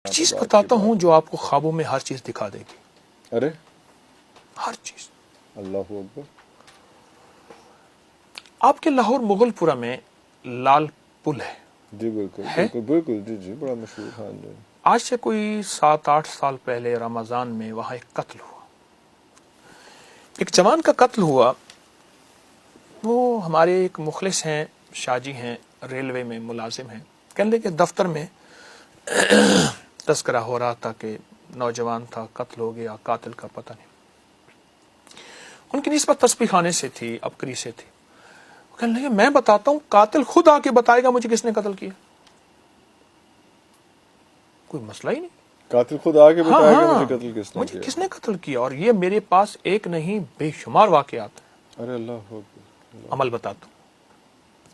چیز بتاتا ہوں جو آپ کو خوابوں میں ہر چیز دکھا دے گی. ارے ہر چیز. اللہ اکبر. آپ کے لاہور مغل پورہ میں لال پل ہے. جی بالکل ہے؟ بالکل بالکل. جی جی بڑا مشہور. ہاں جی. آج سے کوئی 7-8 سال پہلے رمضان میں وہاں ایک قتل ہوا. ایک جوان کا قتل ہوا. وہ ہمارے ایک مخلص ہیں، شاہ جی ہیں، ریلوے میں ملازم ہیں. کہنے کہ دفتر میں تذکرہ ہو رہا تھا کہ نوجوان تھا، قتل ہو گیا، قاتل کا پتہ نہیں. ان کی نسبت تسبیح خانے سے تھی، ابکری سے تھی. کہنے لگے میں بتاتا ہوں، قاتل خود آ کے بتائے گا مجھے کس نے قتل کیا. کوئی مسئلہ ہی نہیں. قاتل خود آ کے بتائے گا ہاں، مجھے قتل کس نے مجھے کیا. کس نے قتل کیا. اور یہ میرے پاس ایک نہیں بے شمار واقعات ہیں. ارے اللہ اکبر. عمل بتاتا ہوں،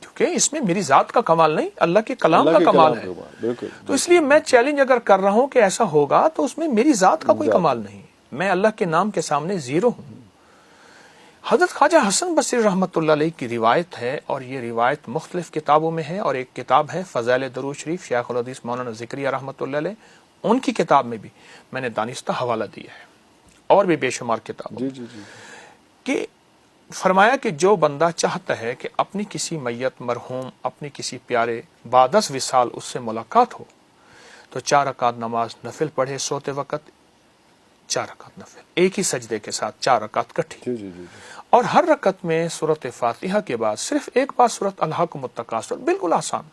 کیونکہ اس میں میری ذات کا کمال نہیں، اللہ کے کلام اللہ کا کے کمال ہے. بالکل. تو اس لیے میں چیلنج اگر کر رہا ہوں کہ ایسا ہوگا تو اس میں میری ذات کا کوئی کمال نہیں. میں اللہ کے نام کے سامنے زیرو ہوں. حضرت خواجہ حسن بصری رحمۃ اللہ علیہ کی روایت ہے، اور یہ روایت مختلف کتابوں میں ہے. اور ایک کتاب ہے فضائل درود شریف، شیخ الحدیث مولانا ذکریہ رحمۃ اللہ علیہ، ان کی کتاب میں بھی میں نے دانستہ حوالہ دیا ہے، اور بھی بے شمار کتابوں جی جی جی. کہ فرمایا کہ جو بندہ چاہتا ہے کہ اپنی کسی میت مرحوم، اپنی کسی پیارے بعد از وصال اس سے ملاقات ہو، تو 4 رکعت نماز نفل پڑھے سوتے وقت. 4 رکعت نفل ایک ہی سجدے کے ساتھ، 4 رکعت کٹھی. جی جی جی. اور ہر رکعت میں سورۃ فاتحہ کے بعد صرف ایک بار سورۃ الہاکم التکاثر. بالکل آسان،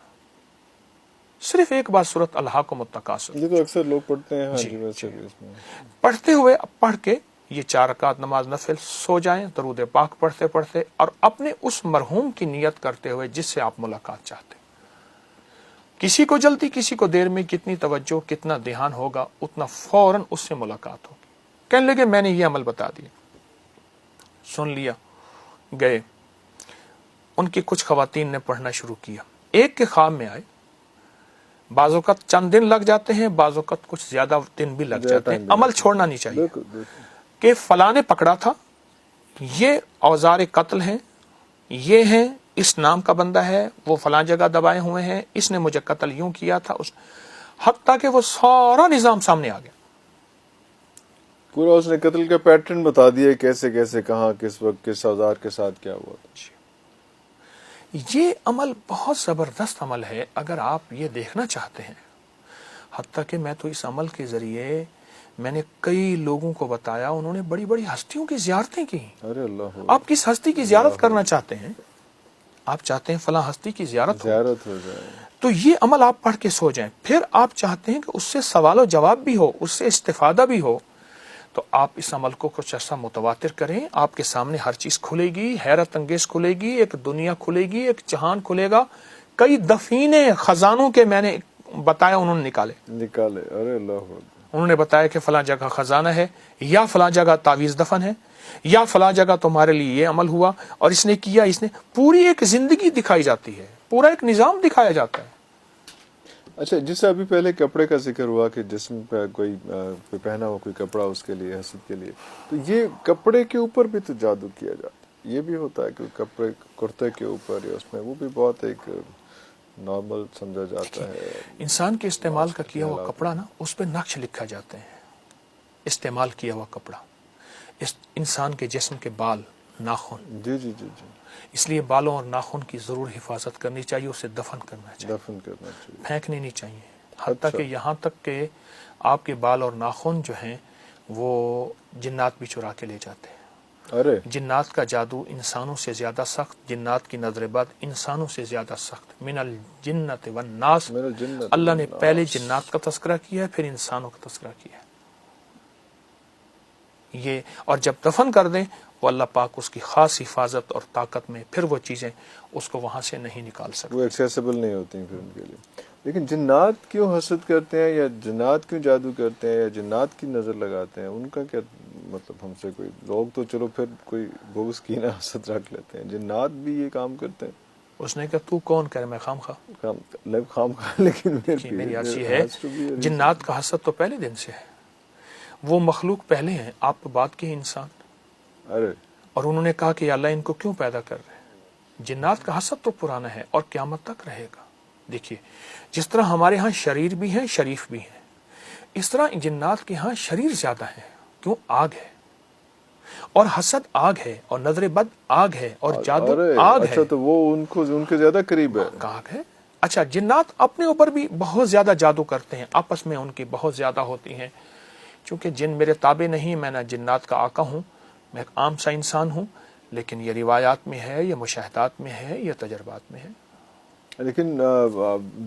صرف ایک بار سورۃ الہاکم التکاثر یہ تو اکثر لوگ پڑھتے ہیں. ہاں جی، جی ویسے جی. بھی اس میں پڑھتے ہوئے پڑھ کے یہ 4 رکعت نماز نفل سو جائیں درود پاک پڑھتے پڑھتے، اور اپنے اس مرحوم کی نیت کرتے ہوئے جس سے آپ ملاقات چاہتے ہیں. کسی کو جلدی، کسی کو دیر میں، کتنی توجہ، کتنا دھیان ہوگا، اتنا فوراً اس سے ملاقات ہوگی. کہنے لگے میں نے یہ عمل بتا دیا. سن لیا. گئے. ان کی کچھ خواتین نے پڑھنا شروع کیا. ایک کے خواب میں آئے. بعض اوقات چند دن لگ جاتے ہیں، بعض اوقات کچھ زیادہ دن بھی لگ جاتے ہیں. عمل چھوڑنا نہیں چاہیے. بالکل بالکل. کہ فلاں نے پکڑا تھا، یہ اوزار قتل ہیں، یہ ہیں، اس نام کا بندہ ہے، وہ فلاں جگہ دبائے ہوئے ہیں، اس نے مجھے قتل یوں کیا تھا. حتیٰ کہ وہ سارا نظام سامنے آ گیا. پورا اس نے قتل کا پیٹرن بتا دیا، کیسے کیسے کہاں کس وقت کس اوزار کے ساتھ کیا ہوا. یہ عمل بہت زبردست عمل ہے اگر آپ یہ دیکھنا چاہتے ہیں. حتیٰ کہ میں تو اس عمل کے ذریعے میں نے کئی لوگوں کو بتایا، انہوں نے بڑی بڑی ہستیوں کی زیارتیں کی. ارے اللہ. آپ کس ہستی کی زیارت کرنا چاہتے ہیں؟ آپ چاہتے ہیں فلاں ہستی کی زیارت ہو جائے تو یہ عمل آپ پڑھ کے سو جائیں. پھر آپ چاہتے ہیں کہ اس سے سوال و جواب بھی ہو، اس سے استفادہ بھی ہو، تو آپ اس عمل کو کچھ ایسا متواتر کریں. آپ کے سامنے ہر چیز کھلے گی، حیرت انگیز کھلے گی، ایک دنیا کھلے گی، ایک جہان کھلے گا. کئی دفینے خزانوں کے میں نے بتایا، انہوں نے نکالے. ارے اللہ. انہوں نے بتایا کہ فلاں جگہ خزانہ ہے، یا فلاں جگہ تعویذ دفن ہے، یا فلاں جگہ تمہارے لیے یہ عمل ہوا اور اس نے کیا. اس نے پوری ایک زندگی دکھائی جاتی ہے، پورا ایک نظام دکھایا جاتا ہے. اچھا، جس سے ابھی پہلے کپڑے کا ذکر ہوا کہ جسم پہ کوئی پہنا ہوا کوئی کپڑا اس کے لیے حسد کے لیے، تو یہ کپڑے کے اوپر بھی تو جادو کیا جاتا ہے. یہ بھی ہوتا ہے کہ کپڑے کرتے کے اوپر یا اس میں، وہ بھی بہت ایک نارمل سمجھا جاتا ہے. انسان کے استعمال کا کیا ہوا کپڑا نا، اس پہ نقش لکھا جاتے ہیں. استعمال کیا ہوا کپڑا، انسان کے جسم کے بال، ناخن. جی جی جی جی. اس لیے بالوں اور ناخن کی ضرور حفاظت کرنی چاہیے، اسے دفن کرنا چاہیے، دفن کرنا چاہیے، پھینکنے نہیں چاہیے. حتیٰ کہ یہاں تک کہ آپ کے بال اور ناخن جو ہیں وہ جنات بھی چرا کے لے جاتے ہیں. ارے جنات کا جادو انسانوں سے زیادہ سخت، جنات کی نظر بد انسانوں سے زیادہ سخت. من الجنت والناس، اللہ نے پہلے جنات کا تذکرہ کیا ہے، پھر انسانوں کا تذکرہ کیا ہے. یہ اور جب دفن کر دیں وہ اللہ پاک اس کی خاص حفاظت اور طاقت میں، پھر وہ چیزیں اس کو وہاں سے نہیں نکال سکتے، وہ ایکسیسیبل نہیں ہوتی ہیں پھر ان کے لیے. لیکن جنات کیوں حسد کرتے ہیں، یا جنات کیوں جادو کرتے ہیں، یا جنات کی نظر لگاتے ہیں؟ ان کا کیا مطلب؟ ہم سے کوئی لوگ تو چلو پھر کوئی بغض کی نہ حسد رکھ لیتے ہیں، جنات بھی یہ کام کرتے ہیں. اس نے کہا تو کون کہہ رہا میں خام خواہ. لیکن میری عرض یہ ہے، جنات کا حسد تو پہلے دن سے ہے. وہ مخلوق پہلے ہیں، آپ بات کی انسان. ارے اور انہوں نے کہا کہ یا اللہ ان کو کیوں پیدا کر رہے ہیں؟ جنات کا حسد تو پرانا ہے اور قیامت تک رہے گا. دیکھیے، جس طرح ہمارے ہاں شریر بھی ہیں، شریف بھی ہیں. اس طرح جنات کے ہاں شریر زیادہ ہے، کیوں؟ آگ ہے، اور حسد آگ ہے، اور نظر بد آگ ہے، اور جادو ارے آگ اچھا ہے، تو وہ ان کے زیادہ قریب ہے. آگ ہے. اچھا جنات اپنے اوپر بھی بہت زیادہ جادو کرتے ہیں، آپس میں ان کی بہت زیادہ ہوتی ہیں. چونکہ جن میرے تابع نہیں، میں نہ جنات کا آقا ہوں، میں ایک عام سا انسان ہوں، لیکن یہ روایات میں ہے، یہ مشاہدات میں ہے، یہ تجربات میں ہے. لیکن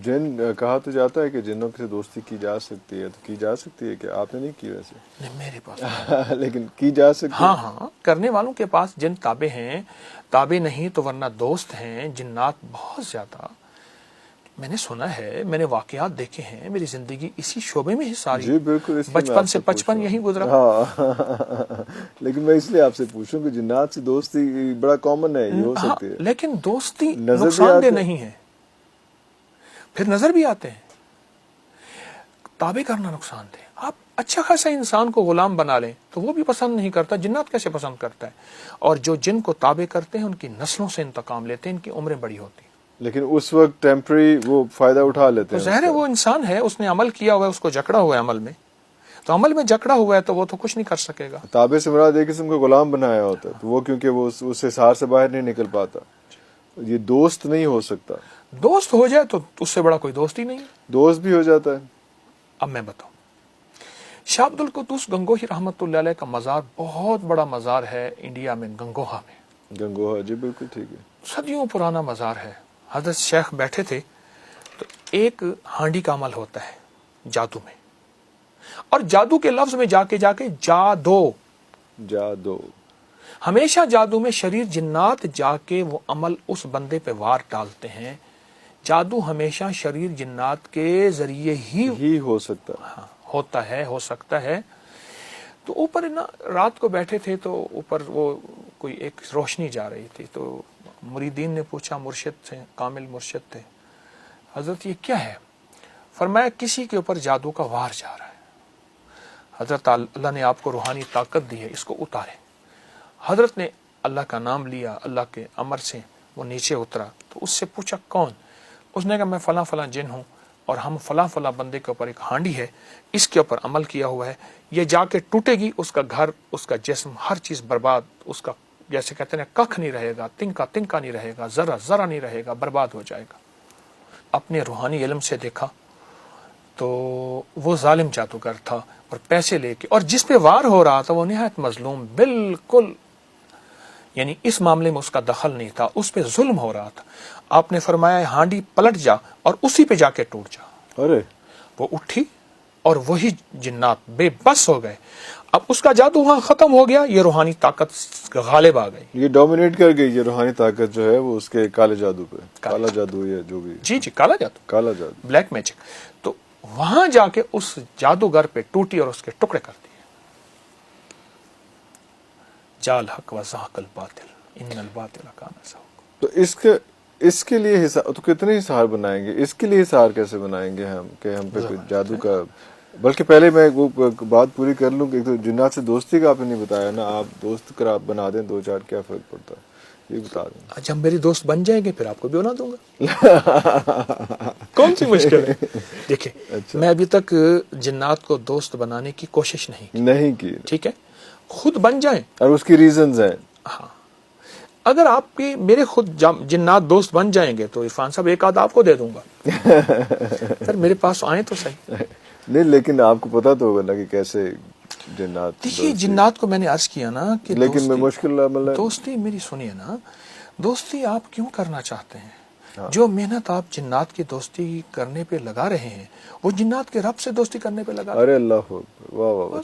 جن کہا تو جاتا ہے کہ جنوں سے دوستی کی جا سکتی ہے، تو کی جا سکتی ہے کہ آپ نے نہیں کی ویسے؟ نہیں میرے پاس لیکن کی جا سکتی ہے. ہاں کرنے والوں کے پاس جن تابع ہیں، تابع نہیں تو ورنہ دوست ہیں. جنات بہت زیادہ میں نے سنا ہے، میں نے واقعات دیکھے ہیں، میری زندگی اسی شعبے میں ہی ساری، جی بالکل، اس لیے میں بچپن آپ سے پوچھ بچپن رہا یہی ہوں. گزرا. ہاں لیکن میں اس لیے آپ سے پوچھوں کہ جنات سے دوستی بڑا کامن ہے، یہ ہو ہاں سکتی ہے. لیکن دوستی نظر بھی نقصان دہ آتے نہیں ہے، پھر نظر بھی آتے ہیں. تابع کرنا نقصان دہ. آپ اچھا خاصا انسان کو غلام بنا لیں تو وہ بھی پسند نہیں کرتا. جنات کیسے پسند کرتا ہے؟ اور جو جن کو تابع کرتے ہیں ان کی نسلوں سے انتقام لیتے ہیں، ان کی عمریں بڑی ہوتی ہیں. لیکن اس وقت ٹیمپرری وہ فائدہ اٹھا لیتے تو ہیں. ظاہر ہے وہ انسان ہے، اس نے عمل کیا ہوا ہے، اس کو جکڑا ہوا ہے عمل میں، تو عمل میں جکڑا ہوا ہے تو وہ تو کچھ نہیں کر سکے گا. تابع سے مراد ایک قسم کا غلام بنایا ہوتا ہے، تو وہ کیونکہ وہ اس حصار سے باہر نہیں نکل پاتا، یہ دوست نہیں ہو سکتا. دوست ہو جائے تو اس سے بڑا کوئی دوست ہی نہیں ہے. دوست بھی ہو جاتا ہے. اب میں بتاؤں، شاہ عبد القدوس گنگوہی رحمۃ اللہ علیہ کا مزار بہت بڑا مزار ہے انڈیا میں، گنگوہا میں. گنگوہا، جی بالکل ٹھیک ہے. صدیوں پرانا مزار ہے. حضرت شیخ بیٹھے تھے تو ایک ہانڈی کا عمل ہوتا ہے جادو میں، اور جادو کے لفظ میں جا کے جادو، جادو. ہمیشہ جادو میں شریر جنات جا کے وہ عمل اس بندے پہ وار ڈالتے ہیں. جادو ہمیشہ شریر جنات کے ذریعے ہی ہو سکتا ہے. ہاں ہوتا ہے، ہو سکتا ہے. تو اوپر نا رات کو بیٹھے تھے تو اوپر وہ کوئی ایک روشنی جا رہی تھی، تو مریدین نے پوچھا، مرشد تھے، کامل مرشد تھے، حضرت یہ کیا ہے؟ فرمایا کسی کے اوپر جادو کا وار جا رہا ہے. حضرت اللہ نے آپ کو روحانی طاقت دی ہے، اس کو اتارے. حضرت نے اللہ کا نام لیا، اللہ کے امر سے وہ نیچے اترا. تو اس سے پوچھا کون؟ اس نے کہا میں فلاں فلاں جن ہوں، اور ہم فلاں فلاں بندے کے اوپر ایک ہانڈی ہے، اس کے اوپر عمل کیا ہوا ہے، یہ جا کے ٹوٹے گی، اس کا گھر، اس کا جسم، ہر چیز برباد، اس کا جیسے کہتے ہیں ککھ نہیں رہے گا، تنکا تنکا نہیں رہے گا، ذرا ذرا نہیں رہے گا، برباد ہو جائے گا. اپنے روحانی علم سے دیکھا تو وہ ظالم جادوگر تھا، اور پیسے لے کے، اور جس پہ وار ہو رہا تھا وہ نہایت مظلوم، بالکل یعنی اس معاملے میں اس کا دخل نہیں تھا، اس پہ ظلم ہو رہا تھا. آپ نے فرمایا ہانڈی پلٹ جا اور اسی پہ جا کے ٹوٹ جا. ارے وہ اٹھی اور وہی جنات بے بس ہو گئے. اب اس کا جادو وہاں ختم ہو گیا، یہ روحانی طاقت غالب آ گئی. یہ ڈومینیٹ کر گئی، یہ روحانی طاقت جو ہے وہ اس کے کالے جادو پہ. کالا جادو یا جو بھی. جی کالا جادو، کالا جادو، بلیک میجک. تو وہاں جا کے اس جادوگر پہ ٹوٹی اور اس کے ٹکڑے کر دیے. جال حق و زحق الباطل ان الباطل کان زہوقا. تو اس کے لیے حساب تو کتنے حصار بنائیں گے؟ اس کے لیے حصار کیسے بنائیں گے ہم کہ ہم پہ کوئی جادو کا؟ بلکہ پہلے میں وہ بات پوری کر لوں کہ تو جنات سے دوستی کا آپ نے نہیں بتایا نا. آپ دوست کرا بنا دیں دو چار، کیا فرق پڑتا ہے یہ بتا دیں. جب میری دوست بن جائیں گے پھر آپ کو بھی بنا دوں گا. کون سی مشکل ہے؟ دیکھیں میں ابھی تک جنات کو دوست بنانے کی کوشش نہیں کی. ٹھیک ہے، خود بن جائیں. اور اس کی ریزنز ہیں. ہاں اگر آپ کے میرے خود جنات دوست بن جائیں گے تو عرفان صاحب ایک آدھ آپ کو دے دوں گا. سر میرے پاس آئیں تو صحیح. نہیں لیکن آپ کو پتا تو ہوگا نا کہ کیسے جنات. دیکھیے جنات کو میں نے عرض کیا نا کہ لیکن میں مشکل عمل ہے. دوستی میری سنیے نا، دوستی آپ کیوں کرنا چاہتے ہیں؟ جو محنت آپ جنات کی دوستی کرنے پہ لگا رہے ہیں وہ جنات کے رب سے دوستی کرنے پہ لگا. ارے اللہ، واہ واہ.